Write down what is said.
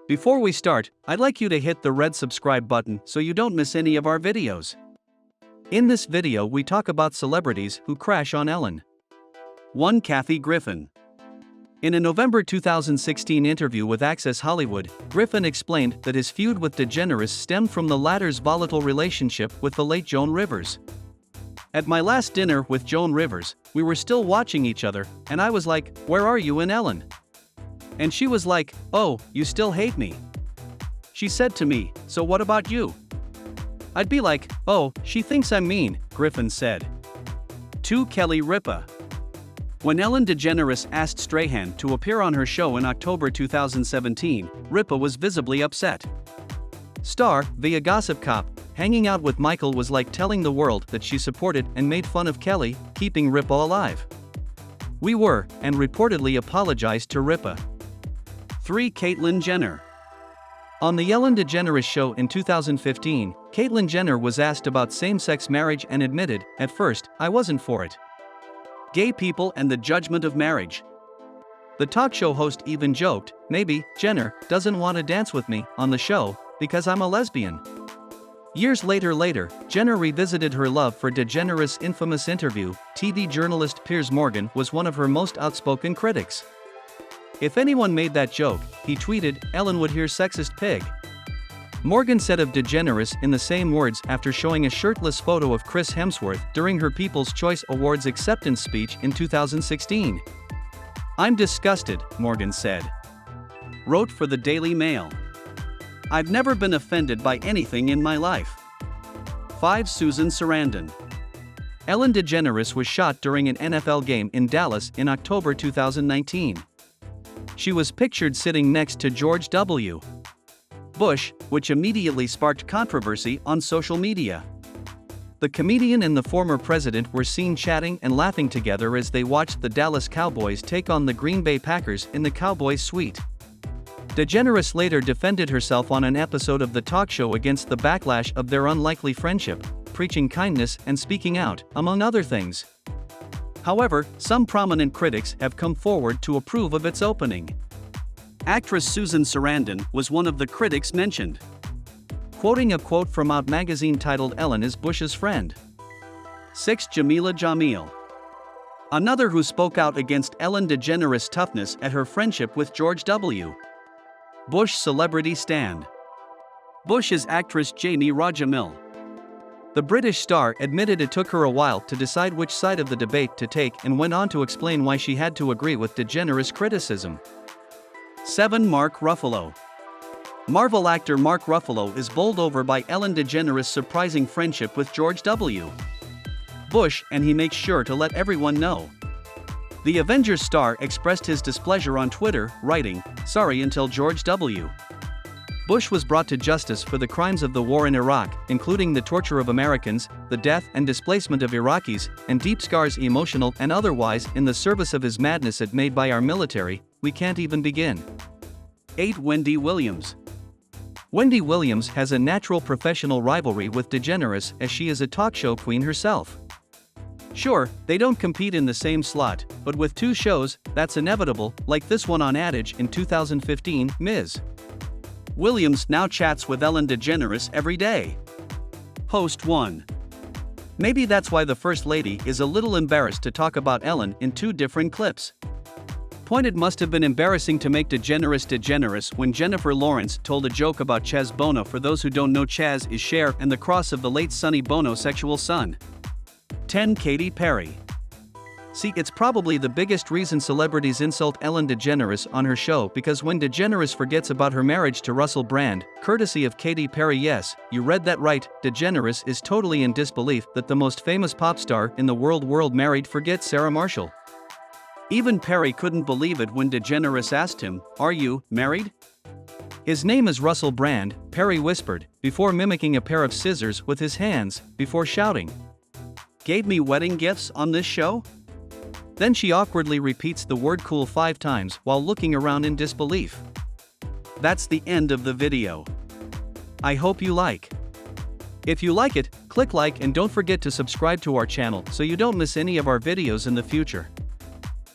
Before we start, I'd like you to hit the red subscribe button so you don't miss any of our videos. In this video we talk about celebrities who crash on Ellen. 1. Kathy Griffin. In a November 2016 interview with Access Hollywood, Griffin explained that his feud with DeGeneres stemmed from the latter's volatile relationship with the late Joan Rivers. "At my last dinner with Joan Rivers, we were still watching each other, and I was like, 'Where are you in Ellen?' And she was like, 'Oh, you still hate me?' She said to me, 'So what about you?' I'd be like, 'Oh, she thinks I'm mean,'" Griffin said. 2. Kelly Ripa. When Ellen DeGeneres asked Strahan to appear on her show in October 2017, Ripa was visibly upset. Star, via Gossip Cop, hanging out with Michael was like telling the world that she supported and made fun of Kelly, keeping Ripa alive. We were, and reportedly apologized to Ripa. 3. Caitlyn Jenner. On the Ellen DeGeneres show in 2015, Caitlyn Jenner was asked about same-sex marriage and admitted, "At first, I wasn't for it. Gay people and the judgment of marriage." The talk show host even joked, "Maybe Jenner doesn't want to dance with me on the show because I'm a lesbian." Years later, Jenner revisited her love for DeGeneres' infamous interview. TV journalist Piers Morgan was one of her most outspoken critics. "If anyone made that joke," he tweeted, "Ellen would hear sexist pig." Morgan said of DeGeneres in the same words after showing a shirtless photo of Chris Hemsworth during her People's Choice Awards acceptance speech in 2016. "I'm disgusted," Morgan said. Wrote for the Daily Mail. "I've never been offended by anything in my life." 5. Susan Sarandon. Ellen DeGeneres was shot during an NFL game in Dallas in October 2019. She was pictured sitting next to George W. Bush, which immediately sparked controversy on social media. The comedian and the former president were seen chatting and laughing together as they watched the Dallas Cowboys take on the Green Bay Packers in the Cowboys suite. DeGeneres later defended herself on an episode of the talk show against the backlash of their unlikely friendship, preaching kindness and speaking out, among other things. However, some prominent critics have come forward to approve of its opening. Actress Susan Sarandon was one of the critics mentioned. Quoting a quote from Out magazine titled "Ellen is Bush's friend." 6. Jamila Jamil. Another who spoke out against Ellen DeGeneres' toughness at her friendship with George W. Bush celebrity stand. Bush is actress Jamie Rajamil. The British star admitted it took her a while to decide which side of the debate to take and went on to explain why she had to agree with DeGeneres' criticism. 7. Mark Ruffalo. Marvel actor Mark Ruffalo is bowled over by Ellen DeGeneres' surprising friendship with George W. Bush, and he makes sure to let everyone know. The Avengers star expressed his displeasure on Twitter, writing, "Sorry until George W. Bush was brought to justice for the crimes of the war in Iraq, including the torture of Americans, the death and displacement of Iraqis, and deep scars emotional and otherwise in the service of his madness it made by our military, we can't even begin." 8. Wendy Williams. Wendy Williams has a natural professional rivalry with DeGeneres as she is a talk show queen herself. Sure, they don't compete in the same slot, but with two shows, that's inevitable, like this one on Adage in 2015, Ms. Williams now chats with Ellen DeGeneres every day. Post 1. Maybe that's why the First Lady is a little embarrassed to talk about Ellen in two different clips. It must have been embarrassing to make DeGeneres when Jennifer Lawrence told a joke about Chaz Bono. For those who don't know, Chaz is Cher and the cross of the late Sonny Bono's sexual son. 10. Katy Perry. See, it's probably the biggest reason celebrities insult Ellen DeGeneres on her show, because when DeGeneres forgets about her marriage to Russell Brand, courtesy of Katy Perry, yes, you read that right, DeGeneres is totally in disbelief that the most famous pop star in the world married forgets Sarah Marshall. Even Perry couldn't believe it when DeGeneres asked him, "Are you married?" "His name is Russell Brand," Perry whispered, before mimicking a pair of scissors with his hands, before shouting, "Gave me wedding gifts on this show?" Then she awkwardly repeats the word cool 5 times while looking around in disbelief. That's the end of the video. I hope you like. If you like it, click like and don't forget to subscribe to our channel so you don't miss any of our videos in the future.